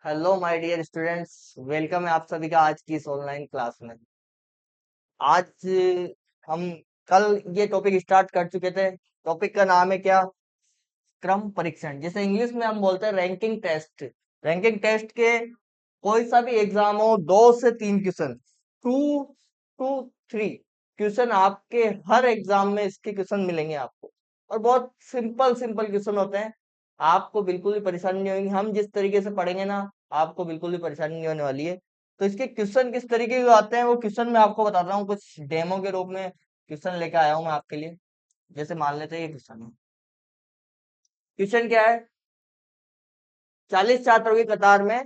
Hello my dear students, welcome है आप सभी का आज की इस ऑनलाइन क्लास में। आज हम कल ये टॉपिक स्टार्ट कर चुके थे। टॉपिक का नाम है क्या? क्रम परीक्षण, जिसे इंग्लिश में हम बोलते हैं रैंकिंग टेस्ट। रैंकिंग टेस्ट के कोई सा भी एग्जाम हो, 2 से 3 question, two to three question आपके हर एग्जाम में इसके क्वेश्चन मिलेंगे आपको। और बहुत सिंपल सिंपल क्वेश्चन होते हैं। आपको बिल्कुल भी परेशानी नहीं होगी, हम जिस तरीके से पढ़ेंगे ना, आपको बिल्कुल भी परेशानी नहीं होने वाली है। तो इसके क्वेश्चन किस तरीके के आते हैं वो क्वेश्चन मैं आपको बताता हूँ, कुछ डेमो के रूप में क्वेश्चन लेके आया हूँ मैं आपके लिए। जैसे मान लेते हैं ये क्वेश्चन है। क्वेश्चन क्या है? 40 छात्रों की कतार में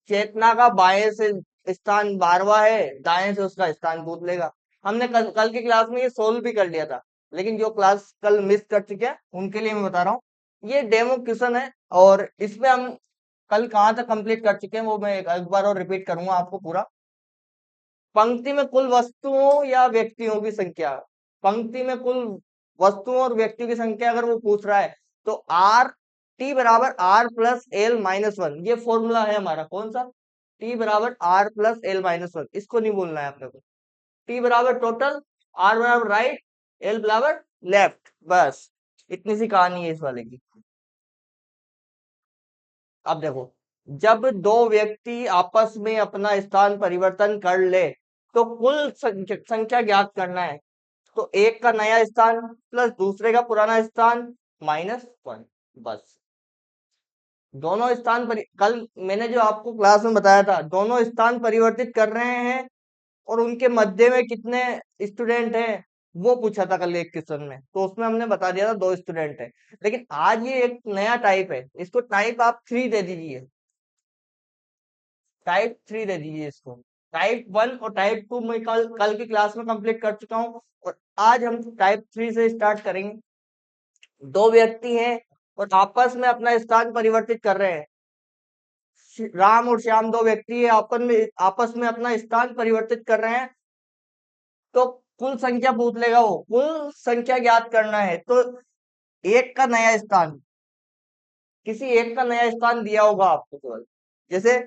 चेतना का बाएं से स्थान 12वां है, दाएं से उसका स्थान पूछ लेगा। हमने कल की क्लास में ये सोल्व भी कर लिया था, लेकिन जो क्लास कल मिस कर चुके हैं उनके लिए मैं बता रहा हूँ। ये डेमो क्वेश्चन है और इसमें हम कल कहाँ तक कंप्लीट कर चुके हैं वो मैं एक बार और रिपीट करूंगा आपको पूरा। पंक्ति में कुल वस्तुओं या व्यक्तियों की संख्या, पंक्ति में कुल वस्तुओं और व्यक्तियों की संख्या अगर वो पूछ रहा है तो आर टी बराबर R plus L minus one, ये फॉर्मूला है हमारा। कौन सा? टी बराबर R plus L minus one, इसको नहीं बोलना है अपने को। टी बराबर टोटल, आर बराबर राइट, एल बराबर लेफ्ट, बस इतनी सी कहानी है इस वाले की। अब देखो, जब दो व्यक्ति आपस में अपना स्थान परिवर्तन कर ले तो कुल संख्या ज्ञात करना है। तो एक का नया स्थान प्लस दूसरे का पुराना स्थान माइनस वन, बस। दोनों स्थान कल मैंने जो आपको क्लास में बताया था, दोनों स्थान परिवर्तित कर रहे हैं और उनके मध्य में कितने स्टूडेंट हैं वो पूछा था कल एक क्वेश्चन में, तो उसमें हमने बता दिया था 2 स्टूडेंट है। लेकिन आज ये एक नया टाइप है, इसको टाइप आप 3 दे दीजिए। टाइप 3 दे दीजिए इसको। टाइप 1 और टाइप 2 में कल कल की क्लास में कंप्लीट कर चुका हूँ और आज हम टाइप 3 से स्टार्ट करेंगे। दो व्यक्ति हैं और आपस में अपना स्थान परिवर्तित कर रहे हैं। राम और श्याम दो व्यक्ति है, आपस में अपना स्थान परिवर्तित कर रहे हैं। तो कुल संख्या पूछ लेगा, वो कुल संख्या ज्ञात करना है। तो एक का नया स्थान, किसी एक का नया स्थान दिया होगा आपको केवल। जैसे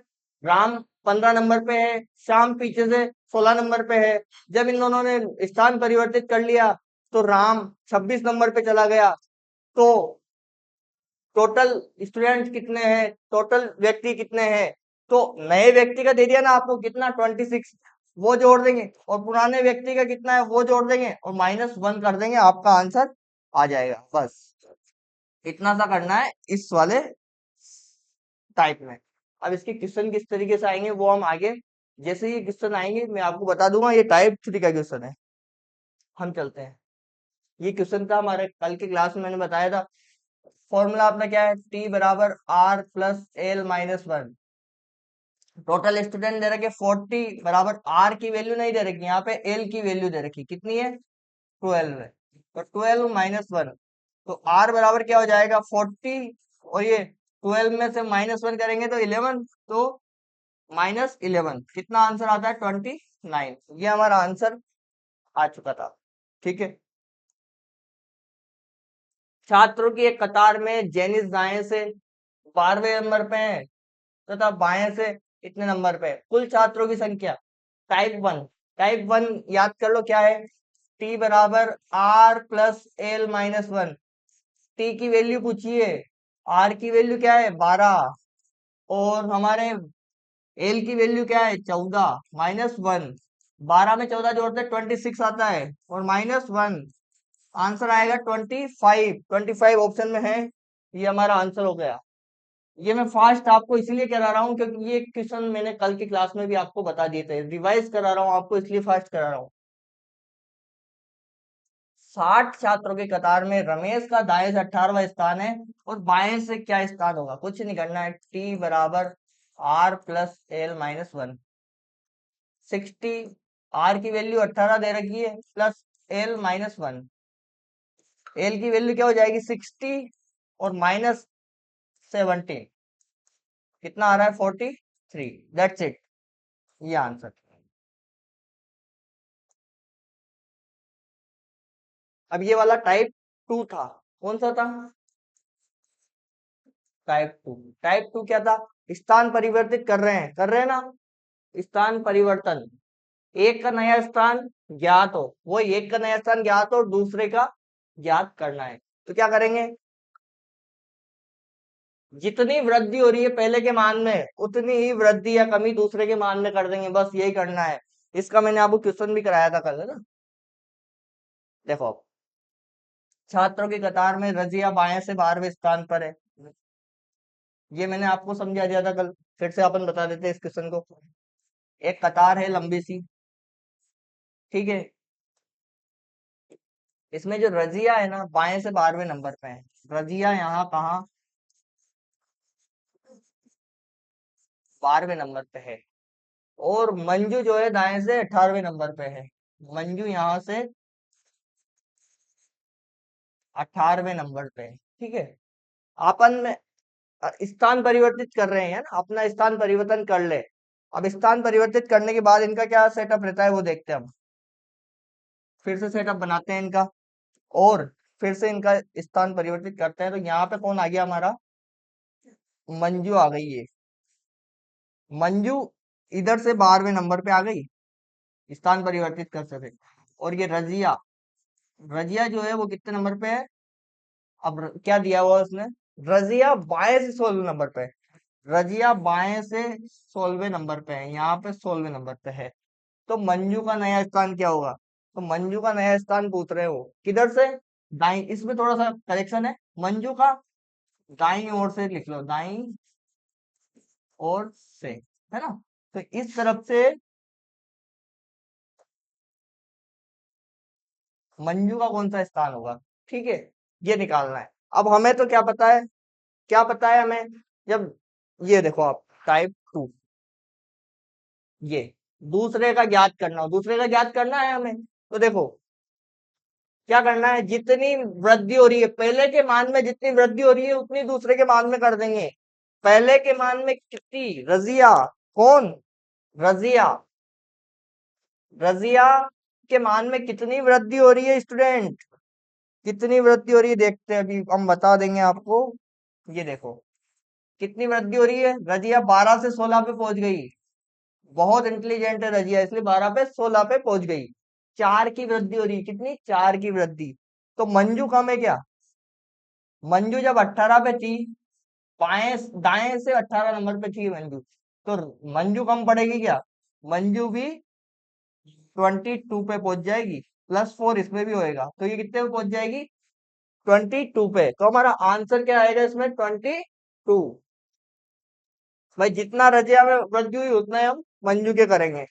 राम 15 नंबर पे है, श्याम पीछे से 16 नंबर पे है। जब इन दोनों ने स्थान परिवर्तित कर लिया तो राम 26 नंबर पे चला गया। तो टोटल स्टूडेंट कितने हैं, टोटल व्यक्ति कितने हैं? तो नए व्यक्ति का दे दिया ना आपको कितना, 26, वो जोड़ देंगे और पुराने व्यक्ति का कितना है वो जोड़ देंगे और माइनस वन कर देंगे, आपका आंसर आ जाएगा। बस इतना सा करना है इस वाले टाइप में। अब इसके क्वेश्चन किस तरीके से आएंगे वो हम आगे, जैसे ये क्वेश्चन आएंगे मैं आपको बता दूंगा। ये टाइप 3 का क्वेश्चन है। हम चलते हैं। ये क्वेश्चन था हमारे कल की क्लास में, मैंने बताया था। फॉर्मूला अपना क्या है? टी बराबर R plus L minus one. Total student दे रखे 40 बराबर, आर की वैल्यू नहीं दे रखी, यहाँ पे एल की वैल्यू दे रखी, कितनी है? 12 है। तो 12 माइनस वन, तो आर बराबर क्या हो जाएगा? 40, और ये 12 में से माइनस वन करेंगे तो 11, तो -11, कितना आंसर आता है? 29। ये हमारा आंसर आ चुका था। ठीक है। छात्रों की एक कतार में जेनिस दाएं से 12वें नंबर पे है तथा बाएं से इतने नंबर पे है। कुल छात्रों की संख्या। टाइप 1, टाइप 1 याद कर लो क्या है? टी बराबर R plus L minus one. T की वैल्यू पूछिए, आर की वैल्यू क्या है? 12, और हमारे एल की वैल्यू क्या है? 14 माइनस वन। 12 में 14 जोड़ते 26 आता है और माइनस वन, आंसर आएगा 25। 25 ऑप्शन में है, ये हमारा आंसर हो गया। ये मैं फास्ट आपको इसलिए करा रहा हूँ क्योंकि ये क्वेश्चन मैंने कल की क्लास में भी आपको बता दिए थे, रिवाइज करा रहा हूँ आपको, इसलिए फास्ट करा रहा हूँ। 60 छात्रों की कतार में रमेश का दाएं से 18वां स्थान है और बाएं से क्या स्थान होगा? कुछ नहीं करना है। टी बराबर R plus L minus one. 60, R की वैल्यू 18 दे रखी है, plus L minus one. L की वैल्यू क्या हो जाएगी? 60 और माइनस 17, कितना आ रहा है? 43। दैट्स इट, ये आंसर। अब ये वाला टाइप 2 था, कौन सा था? टाइप टू क्या था? स्थान परिवर्तित कर रहे हैं ना, स्थान परिवर्तन। एक का नया स्थान ज्ञात हो, वो एक का नया स्थान ज्ञात हो और दूसरे का ज्ञात करना है, तो क्या करेंगे? जितनी वृद्धि हो रही है पहले के मान में, उतनी ही वृद्धि या कमी दूसरे के मान में कर देंगे, बस यही करना है। इसका मैंने आपको क्वेश्चन भी कराया था कल, है ना? देखो, छात्रों की कतार में रजिया बाएं से 12वें स्थान पर है, ये मैंने आपको समझा दिया था कल, फिर से अपन बता देते हैं इस क्वेश्चन को। एक कतार है लंबी सी, ठीक है, इसमें जो रजिया है ना बाएं से 12वें नंबर पे है। रजिया यहाँ कहाँ? 12वें नंबर पे है। और मंजू जो है दाएं से 18वें नंबर पे है। मंजू यहाँ से 18वें नंबर पे है, ठीक है। अपन में स्थान परिवर्तित कर रहे हैं ना, अपना स्थान परिवर्तन कर ले। अब स्थान परिवर्तित करने के बाद इनका क्या सेटअप रहता है वो देखते हैं हम। फिर से सेटअप बनाते हैं इनका, और फिर से इनका स्थान परिवर्तित करते हैं। तो यहाँ पे कौन आ गया हमारा? मंजू आ गई है। मंजू इधर से 12वें नंबर पे आ गई, स्थान परिवर्तित कर सके। और ये रजिया, रजिया जो है वो कितने नंबर पे है? अब क्या दिया हुआ है उसने? रजिया बाएं से 16वें नंबर पे है। रजिया बाएं से 16वें नंबर पे है, यहाँ पे 16वें नंबर पे है। तो मंजू का नया स्थान क्या होगा? तो मंजू का नया स्थान पूछ रहे हो किधर से? दाई, इसमें थोड़ा सा करेक्शन है, मंजू का दाई ओर से लिख लो, दाई ओर से, है ना? तो इस तरफ से मंजू का कौन सा स्थान होगा, ठीक है, ये निकालना है। अब हमें तो क्या पता है, क्या पता है हमें? जब ये देखो आप, टाइप टू, ये दूसरे का ज्ञात करना हो, दूसरे का ज्ञात करना है हमें, तो देखो क्या करना है, जितनी वृद्धि हो रही है पहले के मान में, जितनी वृद्धि हो रही है उतनी दूसरे के मान में कर देंगे। पहले के मान में कितनी? रजिया, कौन? रजिया, रजिया के मान में कितनी वृद्धि हो रही है स्टूडेंट? कितनी वृद्धि हो रही है देखते हैं, अभी हम बता देंगे आपको। ये देखो कितनी वृद्धि हो रही है, रजिया 12 से 16 पे पहुंच गई। बहुत इंटेलिजेंट है रजिया, इसलिए 12 पे 16 पे पहुंच गई। 4 की वृद्धि हो रही है, कितनी? 4 की वृद्धि। तो मंजू कम है क्या? मंजू जब 18 पे थी, बाएं दाएं से 18 नंबर पे थी मंजू, तो मंजू कम पड़ेगी क्या? मंजू भी 22 पे पहुंच जाएगी, +4 इसमें भी होएगा, तो ये कितने पे पहुंच जाएगी? 22 पे। तो हमारा आंसर क्या आएगा इसमें? 22। भाई जितना रजिया में वृद्धि हुई उतना ही हम मंजू के करेंगे।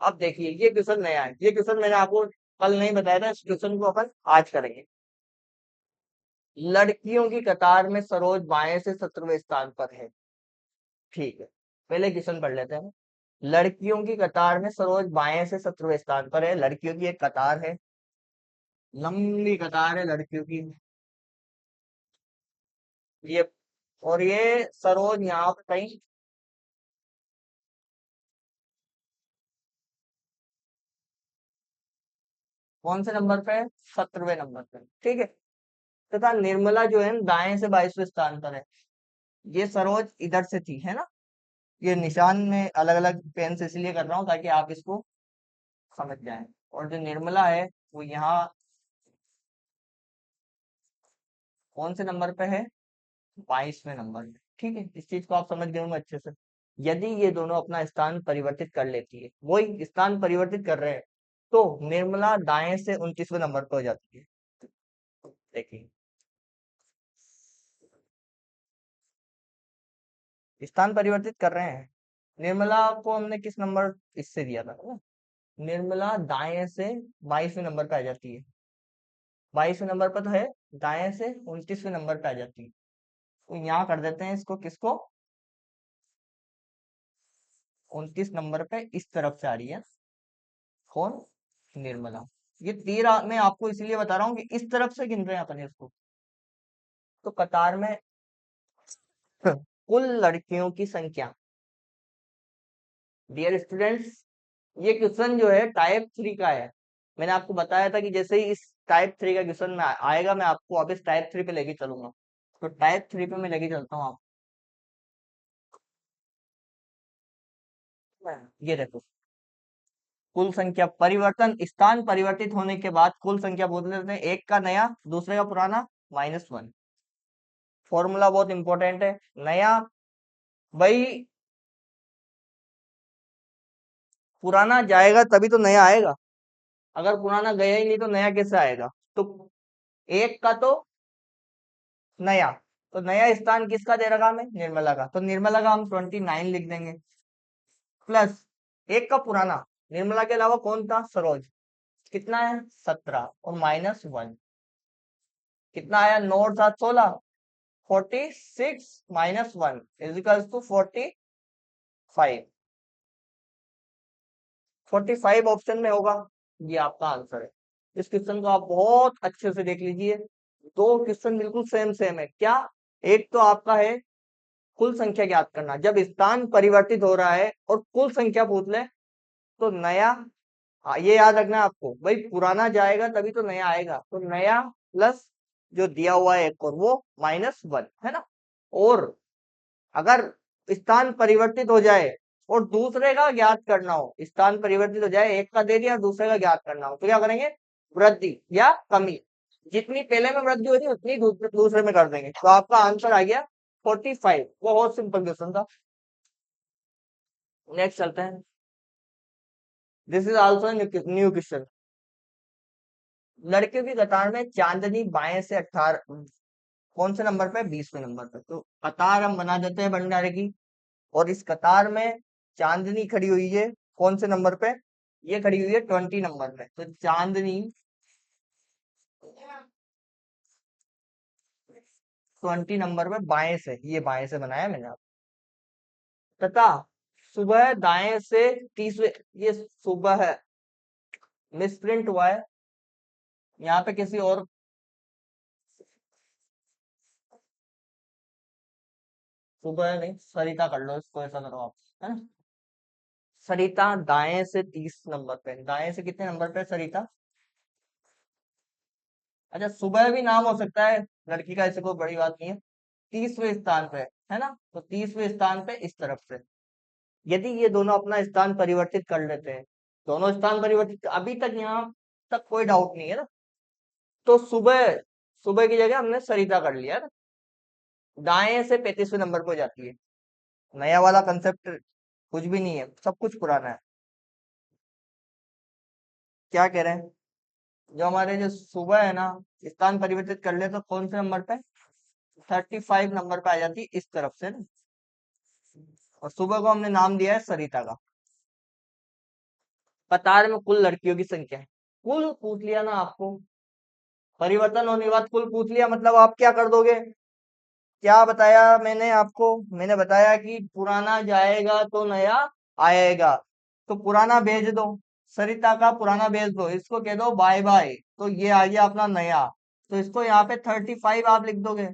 अब देखिए ये क्वेश्चन नया है, ये क्वेश्चन मैंने आपको कल नहीं बताया था, इस क्वेश्चन को अपन आज करेंगे। लड़कियों की कतार में सरोज बाएं से 17वें स्थान पर है, ठीक है, पहले क्वेश्चन पढ़ लेते हैं। लड़कियों की कतार में सरोज बाएं से 17वें स्थान पर है। लड़कियों की एक कतार है, लंबी कतार है लड़कियों की, ये, और ये सरोज यहाँ पे कहीं कौन से नंबर पे है? 17वें नंबर पे, ठीक है। तथा निर्मला जो है दाएं से 22वें स्थान पर है। ये सरोज इधर से थी, है ना? ये निशान में अलग अलग पेन से इसलिए कर रहा हूँ ताकि आप इसको समझ जाएं। और जो निर्मला है वो यहाँ कौन से नंबर पे है? 22वें नंबर पे, ठीक है। इस चीज को आप समझ गए होंगे अच्छे से। यदि ये दोनों अपना स्थान परिवर्तित कर लेती है, वही स्थान परिवर्तित कर रहे हैं, तो निर्मला दाएं से 29वें नंबर पे हो जाती है। देखिए, स्थान परिवर्तित कर रहे हैं। निर्मला को हमने किस नंबर इससे दिया था ना? निर्मला दाएं से 22वें नंबर पे आ जाती है। 22वें नंबर पर तो है, दाएं से 29वें नंबर पे आ जाती है। तो यहाँ कर देते हैं इसको, किसको? 29 नंबर पे इस तरफ से आ रही है, कौन? निर्मला। ये 13 मैं आपको इसलिए बता रहा हूँ कि इस तरफ से गिन रहे हैं अपन इसको। तो कतार में कुल लड़कियों की संख्या, डियर स्टूडेंट्स, ये क्वेश्चन जो है टाइप 3 का है। मैंने आपको बताया था कि जैसे ही इस टाइप 3 का क्वेश्चन में आएगा मैं आपको वापस टाइप 3 पे लेके चलूंगा। तो टाइप 3 पे मैं लेके चलता हूँ आप। ये देखो, कुल संख्या परिवर्तन, स्थान परिवर्तित होने के बाद कुल संख्या बोल लेते हैं, एक का नया दूसरे का पुराना -1। फॉर्मूला बहुत इंपॉर्टेंट है। नया, भाई पुराना जाएगा तभी तो नया आएगा, अगर पुराना गया ही नहीं तो नया कैसे आएगा। तो एक का तो नया, तो नया स्थान किसका दे रखा हमें, निर्मला का, तो निर्मला का हम 29 लिख देंगे, प्लस एक का पुराना, निर्मला के अलावा कौन था, सरोज, कितना है 17, और -1, कितना आया, 9 और 7 16, 46 -1 इजिकल्स टू 45। 45 ऑप्शन में होगा, ये आपका आंसर है। इस क्वेश्चन को आप बहुत अच्छे से देख लीजिए, दो क्वेश्चन बिल्कुल सेम सेम है क्या। एक तो आपका है कुल संख्या ज्ञात करना, जब स्थान परिवर्तित हो रहा है और कुल संख्या पूछ ले तो नया, ये याद रखना है आपको, भाई पुराना जाएगा तभी तो नया आएगा, तो नया प्लस जो दिया हुआ है एक और वो -1 है ना। और अगर स्थान परिवर्तित हो जाए और दूसरे का ज्ञात करना हो, स्थान परिवर्तित हो जाए, एक का दे दिया और दूसरे का ज्ञात करना हो, तो क्या करेंगे, वृद्धि या कमी, जितनी पहले में वृद्धि होती है उतनी दूसरे में कर देंगे, तो आपका आंसर आ गया 45। बहुत सिंपल क्वेश्चन था। नेक्स्ट चलते हैं। This is also new question. लड़कियों की कतार में चांदनी बाएं से 18, कौन से नंबर पे, 20वें नंबर पे, तो कतार हम बना देते हैं भंडारे की, और इस कतार में चांदनी खड़ी हुई है कौन से नंबर पे, ये खड़ी हुई है 20 नंबर पे, तो चांदनी 20 नंबर पे बाएं से, ये बाएं से बनाया मैंने आप, तथा सुबह दाएं से 30वें, ये सुबह है, मिसप्रिंट हुआ है यहाँ पे किसी और, सुबह नहीं, सरिता कर लो इसको, ऐसा करो आप, है ना। सरिता दाएं से 30 नंबर पे, दाएं से कितने नंबर पे सरिता, अच्छा सुबह भी नाम हो सकता है लड़की का, ऐसे कोई बड़ी बात नहीं है। 30वें स्थान पे है ना, तो 30वें स्थान पे इस तरफ से, यदि ये दोनों अपना स्थान परिवर्तित कर लेते हैं, दोनों स्थान परिवर्तित, अभी तक यहाँ तक कोई डाउट नहीं है ना, तो सुबह, सुबह की जगह हमने सरिता कर लिया ना, दाएं से 35वें नंबर पर जाती है, नया वाला कंसेप्ट कुछ भी नहीं है, सब कुछ पुराना है। क्या कह रहे हैं, जो हमारे जो सुबह है ना, स्थान परिवर्तित कर ले तो कौन से नंबर पे, 35 नंबर पे आ जाती है इस तरफ से ना, और सुबह को हमने नाम दिया है सरिता का। कतार में कुल लड़कियों की संख्या है, कुल पूछ लिया ना आपको, परिवर्तन होने के बाद कुल पूछ लिया, मतलब आप क्या कर दोगे, क्या बताया मैंने आपको, मैंने बताया कि पुराना जाएगा तो नया आएगा, तो पुराना भेज दो, सरिता का पुराना भेज दो, इसको कह दो बाय बाय, तो ये आ गया अपना नया, तो इसको यहाँ पे 35 आप लिख दोगे,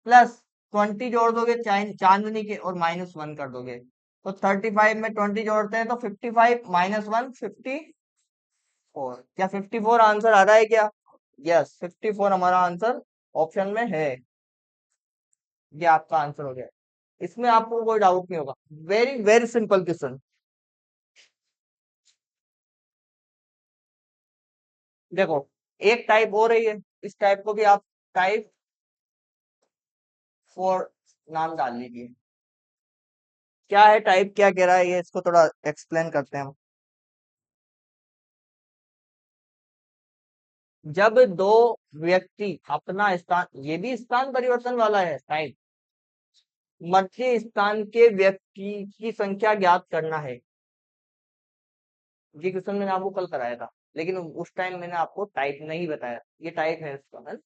प्लस 20 जोड़ दोगे चांदनी के, और -1 कर दोगे, तो 35 में 20 जोड़ते हैं तो 55 -1 54, क्या 54 आंसर आ रहा है क्या, यस 54 हमारा आंसर ऑप्शन में है, ये आपका आंसर हो गया, इसमें आपको कोई डाउट नहीं होगा, वेरी वेरी सिंपल क्वेश्चन। देखो, एक टाइप हो रही है, इस टाइप को भी आप टाइप 4 नाम डाल लीजिए। क्या है टाइप, क्या कह रहा है ये, इसको थोड़ा एक्सप्लेन करते हैं हम। जब दो व्यक्ति अपना स्थान, ये भी स्थान परिवर्तन वाला है टाइप, मध्य स्थान के व्यक्ति की संख्या ज्ञात करना है, ये क्वेश्चन मैंने आपको कल कराया था, लेकिन उस टाइम मैंने आपको टाइप नहीं बताया, ये टाइप है इसका, है ना?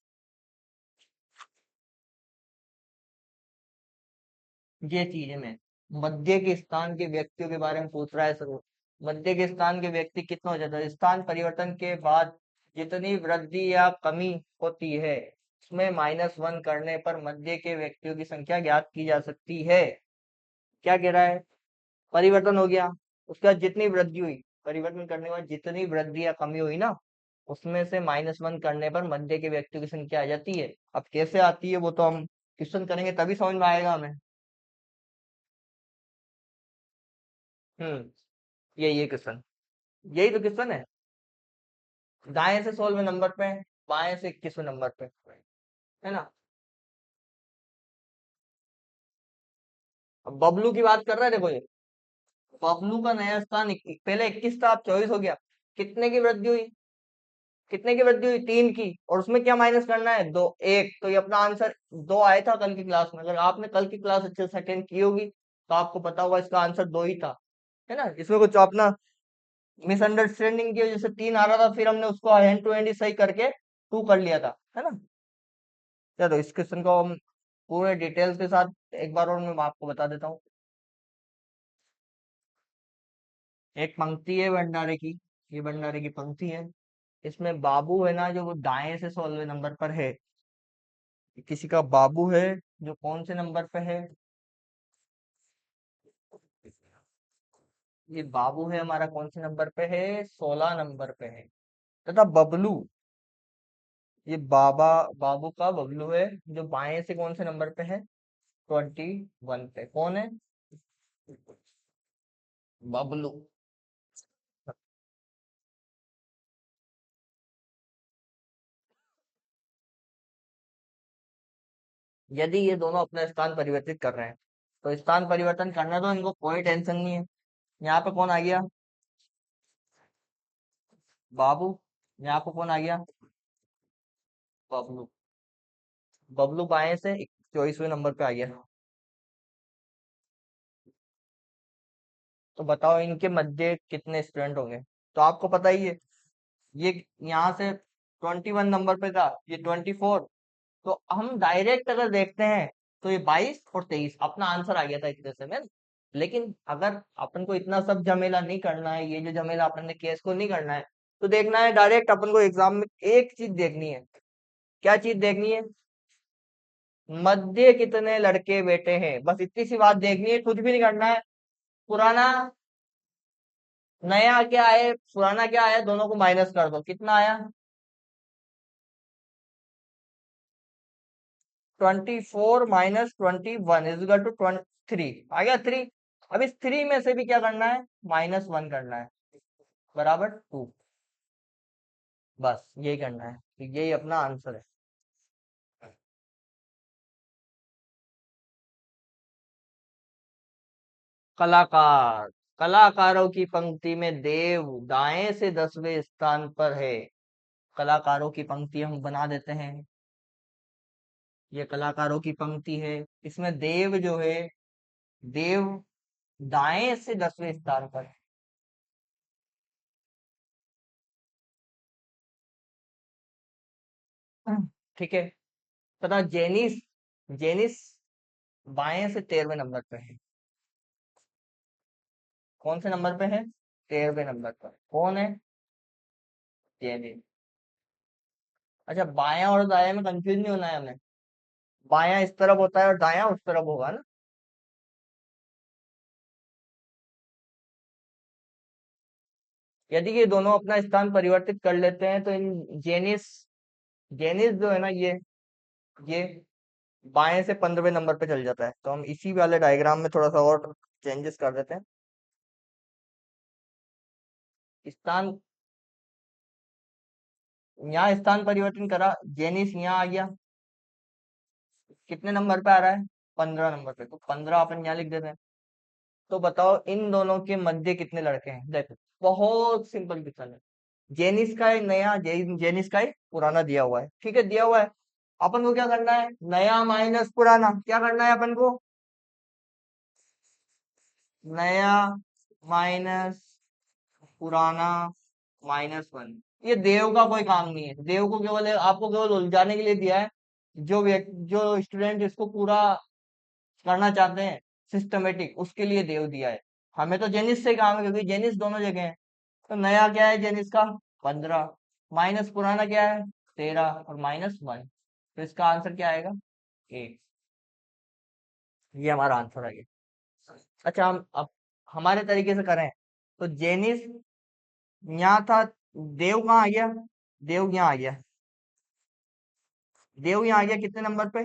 ये चीज है, मैं मध्य के स्थान के व्यक्तियों के बारे में पूछ रहा है सर, मध्य के स्थान के व्यक्ति कितना हो जाता है, स्थान परिवर्तन के बाद जितनी वृद्धि या कमी होती है उसमें -1 करने पर मध्य के व्यक्तियों की संख्या ज्ञात की जा सकती है। क्या कह रहा है, परिवर्तन हो गया, उसके बाद जितनी वृद्धि हुई, परिवर्तन करने के बाद जितनी वृद्धि या कमी हुई ना, उसमें से -1 करने पर मध्य के व्यक्तियों की संख्या आ जाती है। अब कैसे आती है वो तो हम क्वेश्चन करेंगे तभी समझ में आएगा हमें। हम्म, ये क्वेश्चन, यही तो क्वेश्चन है। दाएं से 16वें नंबर पे है, बाएं से 21वें नंबर पे है ना। अब बबलू की बात कर रहे थे, देखो ये बबलू का नया स्थान पहले 21 था, अब 24 हो गया। कितने की वृद्धि हुई, कितने की वृद्धि हुई, 3 की, और उसमें क्या माइनस करना है, 2, 1, तो ये अपना आंसर 2 आया था कल की क्लास में। अगर आपने कल की क्लास अच्छे से अटेंड की होगी तो आपको पता होगा इसका आंसर 2 ही था, है ना। इसमें कुछ अपना मिसअंडरस्टैंडिंग की वजह से 3 आ रहा था, फिर हमने उसको हैंड टू हैंड ही सही करके 2 कर लिया था, है ना। चलो इस क्वेश्चन को हम पूरे डिटेल्स के साथ एक बार और मैं आपको बता देता हूँ। एक पंक्ति है भंडारे की, ये भंडारे की पंक्ति है। इसमें बाबू है ना, जो वो दाएं से 16वें नंबर पर है। किसी का बाबू है जो कौन से नंबर पे है, ये बाबू है हमारा कौन से नंबर पे है, 16 नंबर पे है। तथा बबलू, ये बाबू का बबलू है जो बाएं से कौन से नंबर पे है, 21 पे। कौन है, बबलू। यदि ये दोनों अपना स्थान परिवर्तित कर रहे हैं तो स्थान परिवर्तन करना तो इनको कोई टेंशन नहीं है। यहाँ पे कौन आ गया, बाबू। यहाँ पे कौन आ गया, बबलू। बबलू बाएं से 24वें नंबर पे आ गया। तो बताओ इनके मध्य कितने स्टूडेंट होंगे। तो आपको पता ही है, ये यहाँ से 21 नंबर पे था, ये 24। तो हम डायरेक्ट अगर देखते हैं तो ये 22 और 23 अपना आंसर आ गया था इतने से में। लेकिन अगर अपन को इतना सब झमेला नहीं करना है, ये जो झमेला अपन ने केस को नहीं करना है, तो देखना है डायरेक्ट अपन को एग्जाम में एक चीज देखनी है। क्या चीज देखनी है, मध्य कितने लड़के बैठे हैं, बस इतनी सी बात देखनी है, कुछ भी नहीं करना है। पुराना नया क्या है, पुराना क्या है, दोनों को माइनस कर दो, कितना आया, 24 - 21 इज इक्वल टू 3 आ गया, 3। अब इस 3 में से भी क्या करना है, -1 करना है, बराबर 2। बस यही करना है, तो यही अपना आंसर है। कलाकार, कलाकारों की पंक्ति में देव दाएं से 10वें स्थान पर है। कलाकारों की पंक्ति हम बना देते हैं, ये कलाकारों की पंक्ति है। इसमें देव जो है, देव दाएं से 10वें स्थान पर है। ठीक है। तथा जेनिस, जेनिस बाएं से 13वें नंबर पे है। कौन से नंबर पे है, 13वें नंबर पर। कौन है, जेनिस। अच्छा, बायां और दायां में कंफ्यूज नहीं होना है हमें। बायां इस तरफ होता है और दायां उस तरफ होगा ना। यदि ये दोनों अपना स्थान परिवर्तित कर लेते हैं तो इन जेनिस, जेनिस जो है ना, ये बाएं से 15वें नंबर पे चल जाता है। तो हम इसी वाले डायग्राम में थोड़ा सा और चेंजेस कर देते हैं। स्थान, यहाँ स्थान परिवर्तन करा, जेनिस यहाँ आ गया, कितने नंबर पे आ रहा है, 15 नंबर पे, तो 15 अपन यहाँ लिख देते हैं। तो बताओ इन दोनों के मध्य कितने लड़के हैं, देखो बहुत सिंपल क्वेश्चन है। जेनिस का है नया, जेनिस का है पुराना दिया हुआ है, ठीक है, दिया हुआ है। अपन को क्या करना है, नया माइनस पुराना, क्या करना है अपन को, नया माइनस पुराना -1। ये देव का कोई काम नहीं है, देव को केवल आपको केवल उलझाने के लिए दिया है। जो व्यक्ति, जो स्टूडेंट इसको पूरा करना चाहते हैं सिस्टमेटिक, उसके लिए देव दिया है। हमें तो जेनिस से काम है क्योंकि जेनिस दोनों जगह है। तो नया क्या है जेनिस का, 15, माइनस पुराना क्या है, 13, और -1। तो इसका आंसर क्या आएगा, 1। ये हमारा आंसर आ गया। अच्छा, हम अब हमारे तरीके से करें तो जेनिस यहाँ था, देव कहाँ आ गया, देव यहाँ आ गया, देव यहाँ आ गया कितने नंबर पे,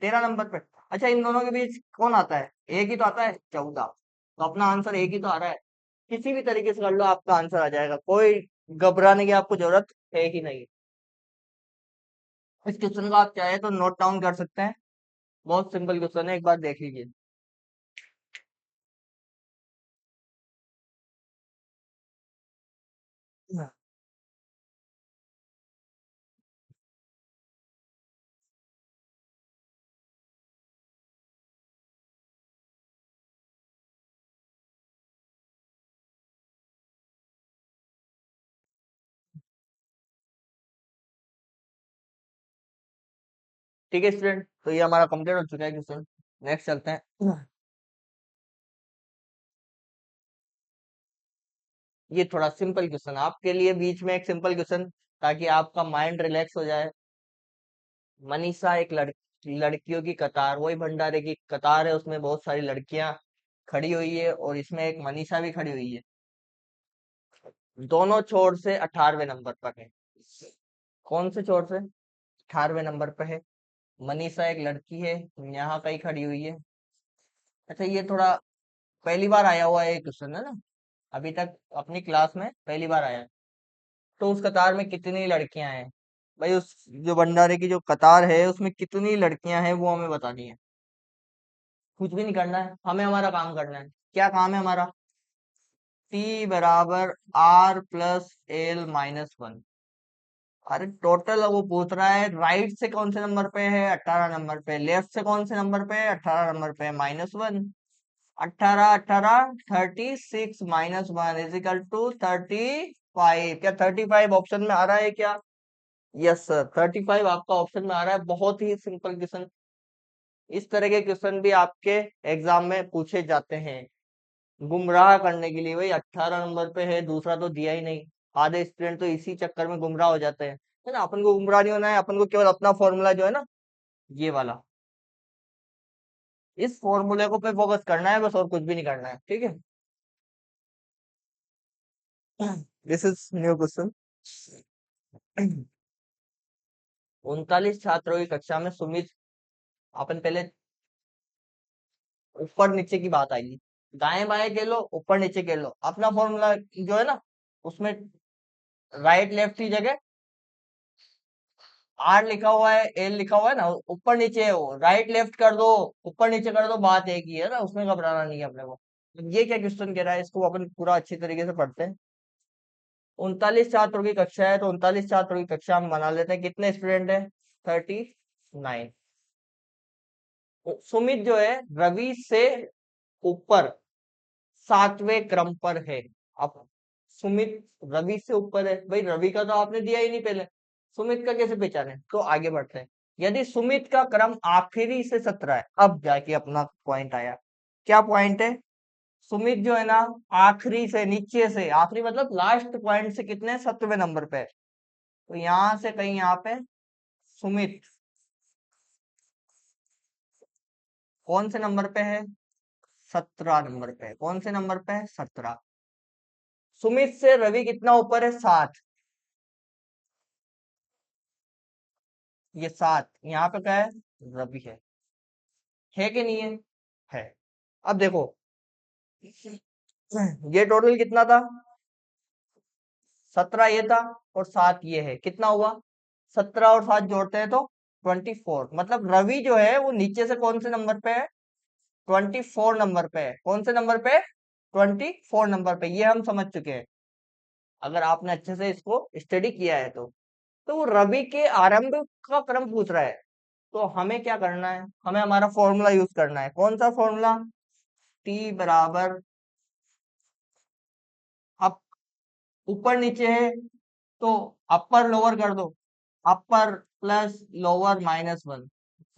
13 नंबर पे। अच्छा, इन दोनों के बीच कौन आता है? एक ही तो आता है, 14। तो अपना आंसर एक ही तो आ रहा है। किसी भी तरीके से कर लो, आपका आंसर आ जाएगा, कोई घबराने की आपको जरूरत है ही नहीं। इस क्वेश्चन को आप चाहे तो नोट डाउन कर सकते हैं, बहुत सिंपल क्वेश्चन है, एक बार देख लीजिए। ठीक है स्टूडेंट, तो ये हमारा कंप्लीट हो चुका है क्वेश्चन। नेक्स्ट चलते हैं। ये थोड़ा सिंपल क्वेश्चन आपके लिए, बीच में एक सिंपल क्वेश्चन, ताकि आपका माइंड रिलैक्स हो जाए। मनीषा एक लड़कियों की कतार, वही भंडारे की कतार है, उसमें बहुत सारी लड़कियां खड़ी हुई है और इसमें एक मनीषा भी खड़ी हुई है। दोनों छोर से 18वें नंबर पर है। कौन से छोर से? 18वें नंबर पर है। मनीषा एक लड़की है, यहाँ कहीं खड़ी हुई है। अच्छा, ये थोड़ा पहली बार आया हुआ है ये क्वेश्चन, है ना? अभी तक अपनी क्लास में पहली बार आया है। तो उस कतार में कितनी लड़कियां हैं? भाई, उस जो भंडारे की जो कतार है उसमें कितनी लड़कियां हैं वो हमें बतानी है। कुछ भी नहीं करना है, हमें हमारा काम करना है। क्या काम है हमारा? T बराबर R+L-1। अरे टोटल वो पूछ रहा है, राइट से कौन से नंबर पे है? 18 नंबर पे। लेफ्ट से कौन से नंबर पे है? 18 नंबर पे, -1। 18 18 36 -1 = 35। क्या 35 ऑप्शन में आ रहा है क्या? यस सर, 35 आपका ऑप्शन में आ रहा है। बहुत ही सिंपल क्वेश्चन। इस तरह के क्वेश्चन भी आपके एग्जाम में पूछे जाते हैं, गुमराह करने के लिए। भाई 18 नंबर पे है, दूसरा तो दिया ही नहीं। आधे स्टूडेंट तो इसी चक्कर में गुमराह हो जाते हैं, है ना? अपन को गुमराह नहीं होना है, अपन को केवल अपना फॉर्मूला जो है ना, ये वाला, इस फॉर्मूले को पे फोकस करना है बस, और कुछ भी नहीं करना है, ठीक है? This is new question. 39 छात्रों की कक्षा में सुमित, अपन पहले ऊपर नीचे की बात आएगी, दाएं बाएं के लो, ऊपर नीचे के लो, अपना फॉर्मूला जो है ना, उसमें राइट लेफ्ट की जगह आर लिखा हुआ है, एल लिखा हुआ है ना, ऊपर नीचे है वो, राइट लेफ्ट कर दो, ऊपर नीचे कर दो, बात एक ही है ना, उसमें घबराना नहीं है अपने को। तो ये क्या क्वेश्चन कह रहा है, इसको अपन पूरा अच्छी तरीके से पढ़ते हैं। 39 छात्रों की कक्षा है, तो 39 छात्रों की कक्षा हम बना लेते हैं। कितने स्टूडेंट है? 39। सुमित जो है रवि से ऊपर 7वें क्रम पर है। अब सुमित रवि से ऊपर है, भाई रवि का तो आपने दिया ही नहीं पहले, सुमित का कैसे पहचाने? तो आगे बढ़ते हैं। यदि सुमित का क्रम आखिरी से 17 है, अब जाके अपना पॉइंट आया। क्या पॉइंट है? सुमित जो है ना, आखिरी से, नीचे से, आखिरी मतलब लास्ट पॉइंट से कितने? 17वें नंबर पे है। तो यहां से कहीं यहाँ पे सुमित कौन से नंबर पे है? 17 नंबर पे है। कौन से नंबर पे है? 17। सुमित से रवि कितना ऊपर है? 7। ये 7, यहाँ पे क्या है? रवि है कि नहीं है? है। अब देखो, ये टोटल कितना था? 17 ये था, और 7 ये है, कितना हुआ? 17 और 7 जोड़ते हैं तो 24। मतलब रवि जो है वो नीचे से कौन से नंबर पे है? 24 नंबर पे है। कौन से नंबर पे? 24 नंबर पे। ये हम समझ चुके हैं, अगर आपने अच्छे से इसको स्टडी किया है तो वो रवि के आरंभ का क्रम पूछ रहा है। तो हमें क्या करना है? हमें हमारा फॉर्मूला यूज करना है। कौन सा फॉर्मूला? टी बराबर, अब ऊपर नीचे है तो अपर लोअर कर दो, अपर प्लस लोअर -1।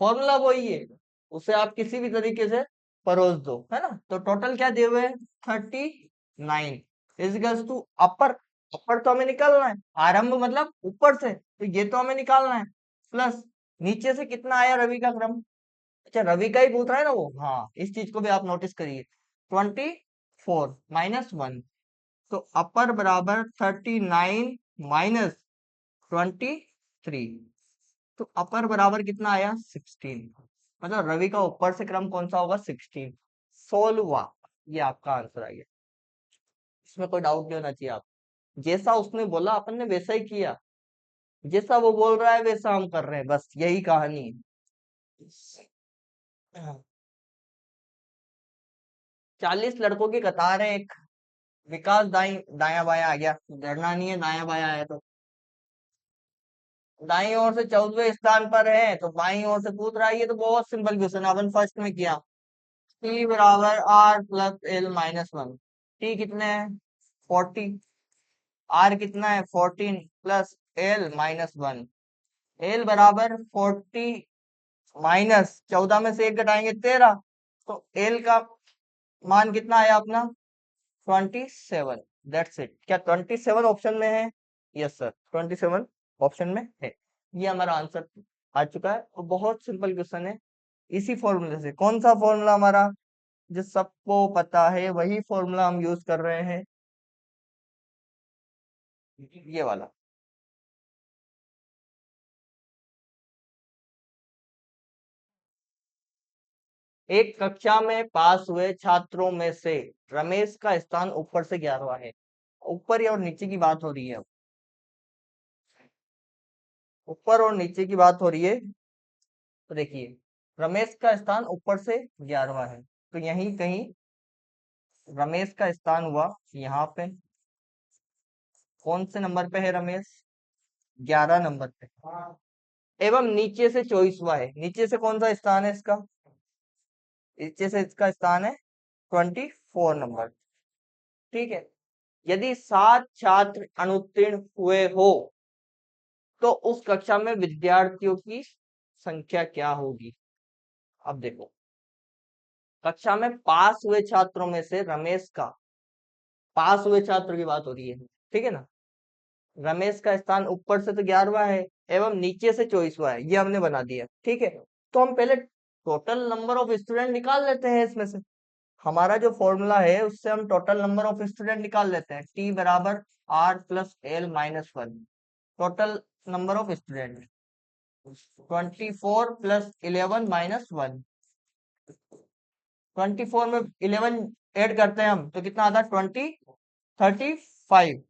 फॉर्मूला वही है, उसे आप किसी भी तरीके से परोस दो, है ना? तो टोटल क्या दिए हुए हैं? 39 इजिकल्स टू अपर। अपर तो हमें निकालना है, आरंभ मतलब ऊपर से, तो ये तो हमें निकालना है। प्लस नीचे से कितना आया रवि का क्रम? अच्छा, रवि का ही पूछ रहा है ना वो, हाँ, इस चीज को भी आप नोटिस करिए। 24 -1, तो अपर बराबर 39 -23। तो अपर बराबर कितना आया? 16। मतलब रवि का ऊपर से क्रम कौन सा होगा? 16। 16वां, ये आपका आंसर आ गया। इसमें कोई डाउट नहीं होना चाहिए आप। जैसा उसने बोला अपन ने वैसा ही किया, जैसा वो बोल रहा है वैसा हम कर रहे हैं, बस यही कहानी है। 40 लड़कों की कतार है एक। विकास दाया बाया आ गया, डरना नहीं है, दाया बाया है तो। दाई ओर से 14वें स्थान पर है तो बाई ओर से पूछ रहा है, ये तो बहुत सिंपल क्वेश्चन अपन फर्स्ट में किया। टी बराबर R plus L minus one. T कितने हैं? 40। आर कितना है? 14 plus L minus one. L बराबर 40 माइनस 14 में से एक घटाएंगे 13, तो एल का मान कितना आया अपना? 27। That's it. क्या 27 ऑप्शन में है? यस सर, 27 ऑप्शन में है। ये हमारा आंसर आ चुका है और बहुत सिंपल क्वेश्चन है। इसी फॉर्मूले से, कौन सा फॉर्मूला हमारा जो सबको पता है, वही फॉर्मूला हम यूज कर रहे हैं, ये वाला। एक कक्षा में पास हुए छात्रों में से रमेश का स्थान ऊपर से 11वां है। ऊपर और नीचे की बात हो रही है। ऊपर और नीचे की बात हो रही है, तो देखिए रमेश का स्थान ऊपर से 11वां है, तो यहीं कहीं रमेश का स्थान हुआ यहाँ पे। कौन से नंबर पे है रमेश? 11 नंबर पे। एवं नीचे से 24वां है। नीचे से कौन सा स्थान है इसका? नीचे से इसका स्थान है 24 नंबर। ठीक है। यदि 7 छात्र अनुत्तीर्ण हुए हो तो उस कक्षा में विद्यार्थियों की संख्या क्या होगी? अब देखो, कक्षा में पास हुए छात्रों में से रमेश का, पास हुए छात्र की बात हो रही है, ठीक है ना। रमेश का स्थान ऊपर से तो 11वां है एवं नीचे से 24वां है, ये हमने बना दिया, ठीक है। तो हम पहले टोटल नंबर ऑफ स्टूडेंट निकाल लेते हैं इसमें से। हमारा जो फॉर्मूला है उससे हम टोटल नंबर ऑफ स्टूडेंट निकाल लेते हैं। टी बराबर R plus L minus one. Total number of student 24 plus 11 minus one. 24 में 11 ऐड करते हैं हम तो कितना आता है? 35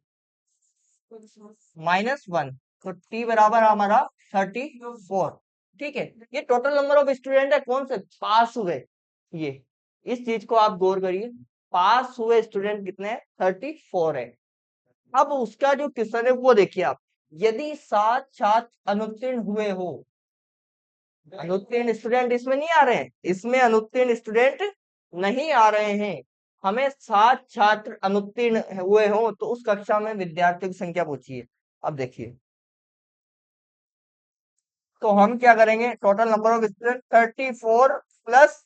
माइनस वन। तो टी बराबर हमारा 34। ठीक है। ये टोटल नंबर ऑफ स्टूडेंट है, कौन से पास हुए, ये इस चीज को आप गौर करिए। पास हुए स्टूडेंट कितने हैं? 34 है। अब उसका जो क्वेश्चन है वो देखिए आप। यदि 7 छात्र अनुत्तीर्ण हुए हो, अनुत्तीर्ण स्टूडेंट इसमें नहीं आ रहे हैं, इसमें अनुत्तीर्ण स्टूडेंट नहीं आ रहे हैं। हमें 7 छात्र अनुत्तीर्ण हुए हो तो उस कक्षा में विद्यार्थियों की संख्या पूछिए। अब देखिए, तो हम क्या करेंगे? Total number of student 34 plus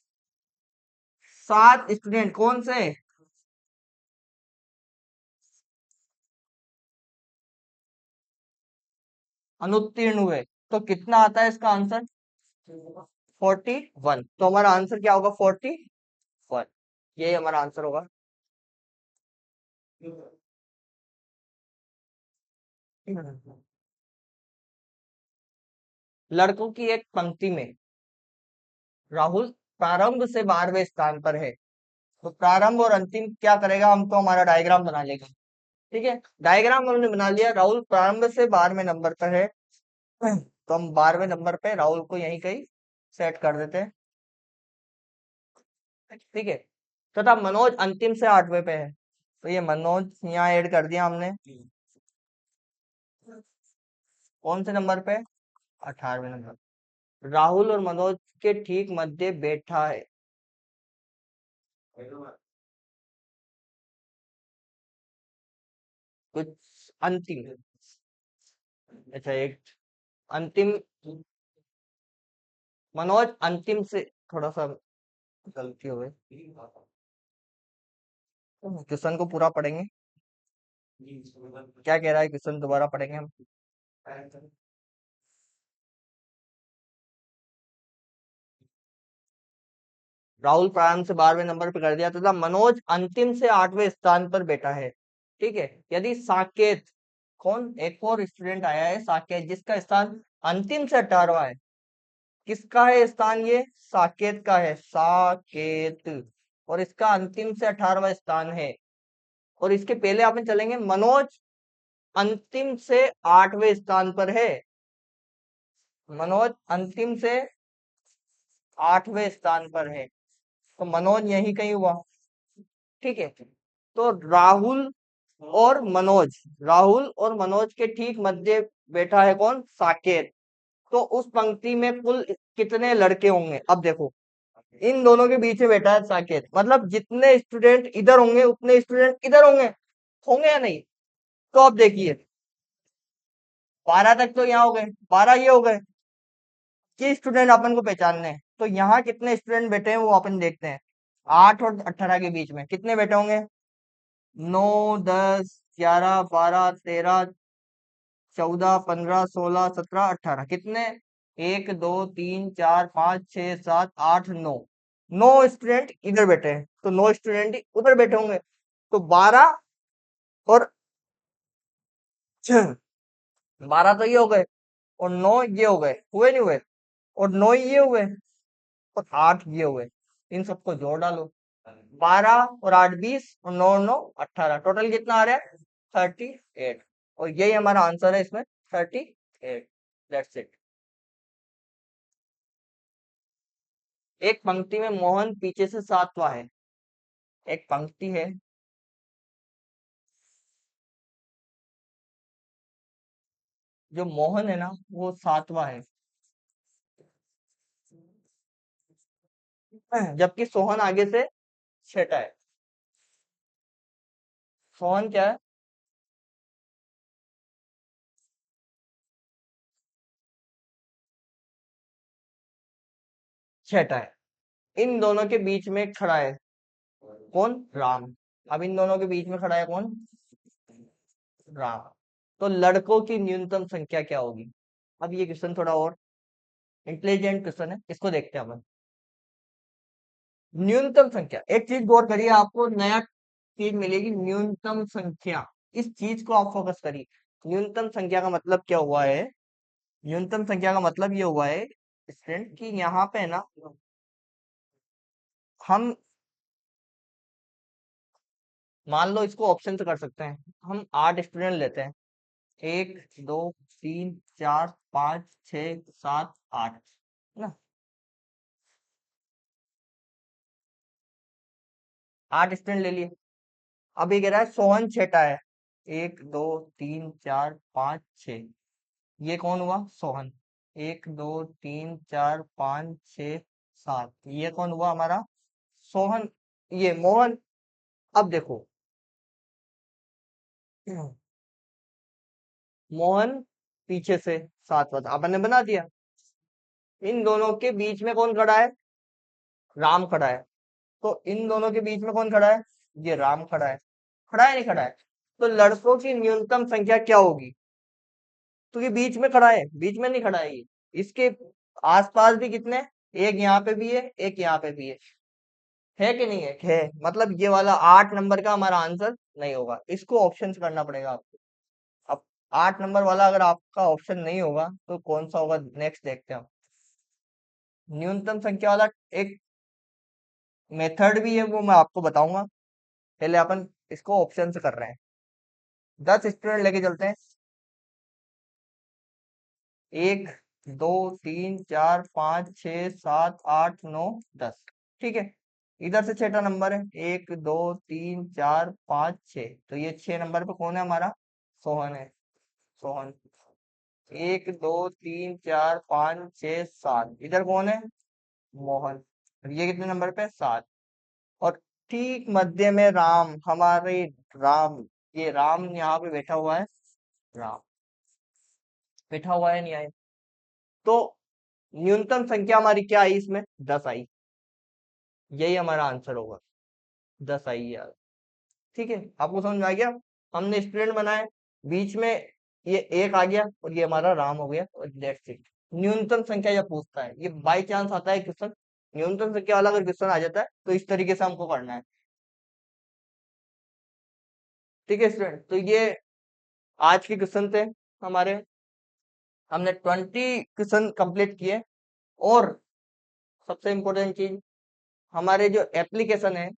7 student कौन से अनुत्तीर्ण हुए, तो कितना आता है इसका आंसर? 41। तो हमारा आंसर क्या होगा? 41। यही हमारा आंसर होगा। लड़कों की एक पंक्ति में राहुल प्रारंभ से 12वें स्थान पर है, तो प्रारंभ और अंतिम क्या करेगा? हम तो हमारा डायग्राम बना लेगा। ठीक है, डायग्राम हमने बना लिया। राहुल प्रारंभ से 12वें नंबर पर है, तो हम 12वें नंबर पे राहुल को यहीं कहीं सेट कर देते हैं। ठीक है। तथा मनोज अंतिम से 8वें पे है, तो ये मनोज यहाँ ऐड कर दिया हमने। कौन से नंबर पे? 18वें नंबर। राहुल और मनोज के ठीक मध्य बैठा है। कुछ अंतिम, अच्छा एक अंतिम, मनोज अंतिम से, थोड़ा सा गलती हो गई। क्वेश्चन को पूरा पढ़ेंगे। क्या कह रहा है क्वेश्चन? दोबारा पढ़ेंगे हम। राहुल प्रारंभ से 12वें नंबर पर कर दिया तथा मनोज अंतिम से 8वें स्थान पर बैठा है। ठीक है। यदि साकेत, कौन एक और स्टूडेंट आया है साकेत, जिसका स्थान अंतिम से 18वां है, किसका है स्थान? ये साकेत का है, साकेत। और इसका अंतिम से 18वां स्थान है। और इसके पहले आपने चलेंगे, मनोज अंतिम से 8वें स्थान पर है। मनोज अंतिम से 8वें स्थान पर है, तो मनोज यही कहीं हुआ। ठीक है, तो राहुल और मनोज के ठीक मध्य बैठा है कौन? साकेत। तो उस पंक्ति में कुल कितने लड़के होंगे? अब देखो, इन दोनों के बीच में बैठा है साकेत, मतलब जितने स्टूडेंट इधर होंगे उतने स्टूडेंट इधर होंगे, होंगे या नहीं? तो अब देखिए, 12 तक तो यहाँ हो गए, 12 ये हो गए कि स्टूडेंट अपन को पहचानने हैं। तो यहाँ कितने स्टूडेंट बैठे हैं वो अपन देखते हैं। 8 और 18 के बीच में कितने बैठे होंगे? 9, 10, 11, 12, 13, 14, 15, 16, 17, 18, कितने? 1, 2, 3, 4, 5, 6, 7, 8, 9। 9 स्टूडेंट इधर बैठे हैं, तो 9 स्टूडेंट उधर बैठे होंगे। तो 12 और 12 तो ये हो गए, और 9 ये हो गए, हुए नहीं हुए? और 9 ये हुए, और 8 ये हुए। इन सबको जोड़ डालो, 12 और 8 20, और 9 9 18, टोटल कितना आ रहा है? 38। और यही हमारा आंसर है इसमें, 38। That's it. एक पंक्ति में मोहन पीछे से 7वां है। एक पंक्ति है, जो मोहन है ना वो 7वां है, जबकि सोहन आगे से 6ठा है। सोहन क्या है? 6ठा है। इन दोनों के बीच में खड़ा है कौन? राम। अब इन दोनों के बीच में खड़ा है कौन? राम। तो लड़कों की न्यूनतम संख्या क्या होगी? अब ये क्वेश्चन थोड़ा और इंटेलिजेंट क्वेश्चन है, इसको देखते हैं अपन। न्यूनतम संख्या, एक चीज गौर करिए, आपको नया चीज मिलेगी, न्यूनतम संख्या। इस चीज को आप फोकस करिए। न्यूनतम संख्या का मतलब क्या हुआ है? न्यूनतम संख्या का मतलब ये हुआ है स्टूडेंट कि यहाँ पे ना हम, मान लो इसको ऑप्शन से कर सकते हैं, हम 8 स्टूडेंट लेते हैं। 1, 2, 3, 4, 5, 6, 7, 8, है ना? 8 स्टूडेंट ले लिए। अब ये कह रहा है सोहन 6ठा है। 1, 2, 3, 4, 5, 6, ये कौन हुआ? सोहन। 1, 2, 3, 4, 5, 6, 7, ये कौन हुआ हमारा? सोहन। ये मोहन। अब देखो, मोहन पीछे से 7वां था, अपन ने बना दिया। इन दोनों के बीच में कौन खड़ा है? राम खड़ा है। तो इन दोनों के बीच में कौन खड़ा है? ये राम खड़ा है। खड़ा है नहीं खड़ा है? तो लड़कों की न्यूनतम संख्या क्या होगी? तो ये बीच में खड़ा है, बीच में नहीं खड़ा है ये। इसके आसपास भी कितने? एक यहाँ पे भी है, एक यहाँ पे भी है कि नहीं है? है। मतलब ये वाला 8 नंबर का हमारा आंसर नहीं होगा, इसको ऑप्शन से करना पड़ेगा आपको। अब 8 नंबर वाला अगर आपका ऑप्शन नहीं होगा तो कौन सा होगा? नेक्स्ट देखते हैं हम। न्यूनतम संख्या वाला एक मेथड भी है, वो मैं आपको बताऊंगा। पहले अपन इसको ऑप्शन से कर रहे हैं। 10 स्टूडेंट लेके चलते हैं। 1, 2, 3, 4, 5, 6, 7, 8, 9, 10। ठीक है, इधर से 6ठा नंबर है। 1, 2, 3, 4, 5, 6, तो ये 6 नंबर पे कौन है हमारा? सोहन है। सोहन। 1, 2, 3, 4, 5, 6, 7, इधर कौन है? मोहन। और ये कितने नंबर पे? 7। और ठीक मध्य में राम, हमारे राम, ये राम यहाँ पे बैठा हुआ है। राम बैठा हुआ है, नहीं आए? तो न्यूनतम संख्या हमारी क्या आई इसमें? 10 आई। यही हमारा आंसर होगा, 10 आई यार। ठीक है, आपको समझ में आ गया? हमने स्टूडेंट बनाए, बीच में ये एक आ गया, और ये हमारा राम हो गया, और दैट्स इट। न्यूनतम संख्या जब पूछता है, ये बाई चांस आता है क्वेश्चन, न्यूनतम संख्या वाला अगर क्वेश्चन आ जाता है तो इस तरीके से हमको करना है। ठीक है स्टूडेंट, तो ये आज के क्वेश्चन थे हमारे। हमने 20 क्वेश्चन कंप्लीट किए। और सबसे इम्पोर्टेंट चीज, हमारे जो एप्लीकेशन है,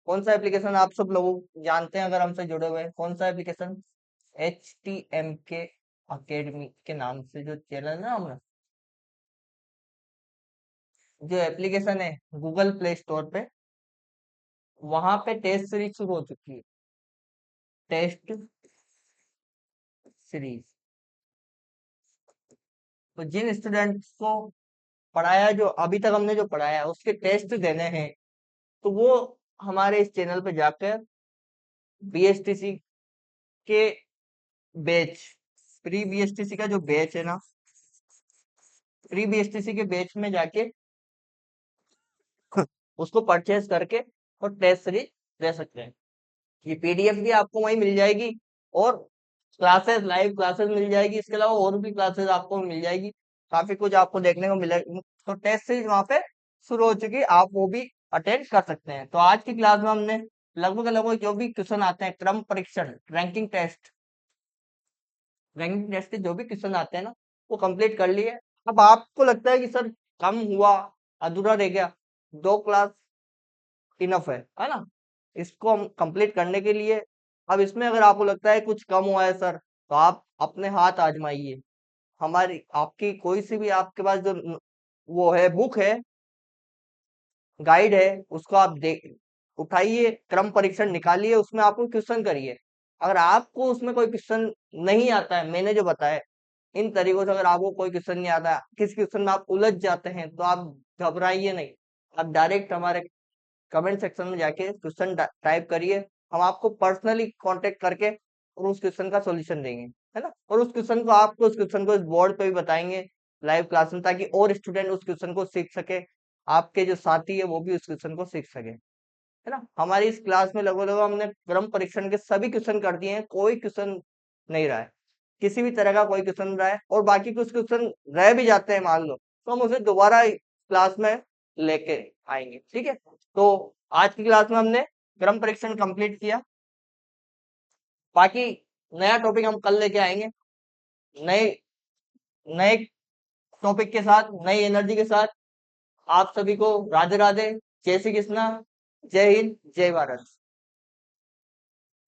कौन सा एप्लीकेशन आप सब लोग जानते हैं अगर हमसे जुड़े हुए हैं, कौन सा एप्लीकेशन? HTMK अकेडमी के नाम से जो चैनल है ना हमारा, जो एप्लीकेशन है गूगल प्ले स्टोर पे, वहां पे टेस्ट सीरीज शुरू हो चुकी है। टेस्ट सीरीज, तो जिन स्टूडेंट्स को पढ़ाया, जो अभी तक हमने जो पढ़ाया है उसके टेस्ट देने हैं, तो वो हमारे इस चैनल पे जाकर BSTC के बैच, प्री BSTC का जो बैच है ना, प्री BSTC के बैच में जाके उसको परचेज करके और टेस्ट सीरीज दे सकते हैं। ये PDF भी आपको वहीं मिल जाएगी, और क्लासेस, लाइव क्लासेस मिल जाएगी, इसके अलावा और भी क्लासेस आपको मिल जाएगी, काफी कुछ आपको देखने को मिलेगा। तो टेस्ट सीरीज वहां पे शुरू हो चुकी है, आप वो भी अटेंड कर सकते हैं। तो आज की क्लास में हमने लगभग लगभग जो भी क्वेश्चन आते हैं, क्रम परीक्षण, रैंकिंग टेस्ट के जो भी क्वेश्चन आते हैं ना, वो कंप्लीट कर लिए। अब आपको लगता है कि सर कम हुआ, अधूरा रह गया, 2 क्लास इनफ है ना, इसको हम कंप्लीट करने के लिए। अब इसमें अगर आपको लगता है कुछ कम हुआ है सर, तो आप अपने हाथ आजमाइए, हमारी आपकी कोई सी भी आपके पास जो वो है, बुक है, गाइड है, उसको आप देख उठाइए, क्रम परीक्षण निकालिए, उसमें आपको क्वेश्चन करिए। अगर आपको उसमें कोई क्वेश्चन नहीं आता है, मैंने जो बताया इन तरीकों से, अगर आपको कोई क्वेश्चन नहीं आता है, किस क्वेश्चन में आप उलझ जाते हैं, तो आप घबराइए नहीं, आप डायरेक्ट हमारे कमेंट सेक्शन में जाके क्वेश्चन टाइप करिए, हम आपको पर्सनली कांटेक्ट करके और उस क्वेश्चन का सॉल्यूशन देंगे, है ना। और उस क्वेश्चन को आपको, उस क्वेश्चन को इस बोर्ड पे भी बताएंगे लाइव क्लास में, ताकि और स्टूडेंट उस क्वेश्चन को सीख सके, आपके जो साथी है वो भी उस क्वेश्चन को सीख सके, है ना। हमारी इस क्लास में लगभग लगभग हमने क्रम परीक्षण के सभी क्वेश्चन कर दिए हैं, कोई क्वेश्चन नहीं रहा है, किसी भी तरह का कोई क्वेश्चन रहा है, और बाकी कुछ क्वेश्चन रह भी जाते हैं मान लो, तो हम उसे दोबारा क्लास में लेके आएंगे, ठीक है। तो आज की क्लास में हमने क्रम परीक्षण कंप्लीट किया, बाकी नया टॉपिक हम कल लेके आएंगे, नए नए टॉपिक के साथ, नई एनर्जी के साथ। आप सभी को राधे राधे, जय श्री कृष्णा, जय हिंद, जय भारत।